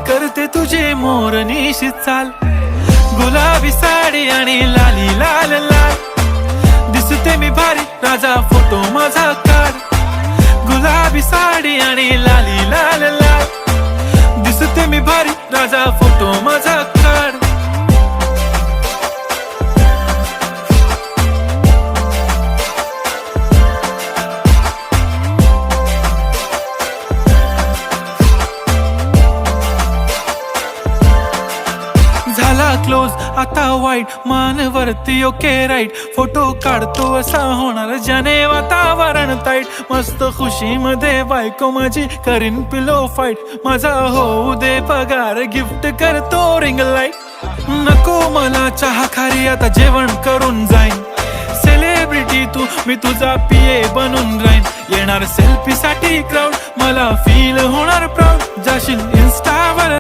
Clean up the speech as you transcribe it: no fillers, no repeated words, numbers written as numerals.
करते तुझे मोरनीशी चाल, गुलाबी साडी आणि लाली लाल लाल, दिसते मी भारी राजा फोटो माझा काढ, गुलाबी साडी आणि लाली लाल लाल, दिसते मी भारी राजा फोटो माझा काढ. झाला क्लोज आता वाईट, मानवरती ओके राईट, फोटो काढतो असा होणार ज्याने वातावरण ताईट, मस्त खुशी मध्ये बायको माझी करीन पिलो फाईट, माझा होऊ दे पगार गिफ्ट करतो रिंग लाईट, नको मला चहा खारी आता जेवण करून जाईन, सेलिब्रिटी तू मी तुझा पिये बनून राहीन, येणार सेल्फी साठी क्राऊड मला फील होणार प्राऊड, जाशील इन्स्टावर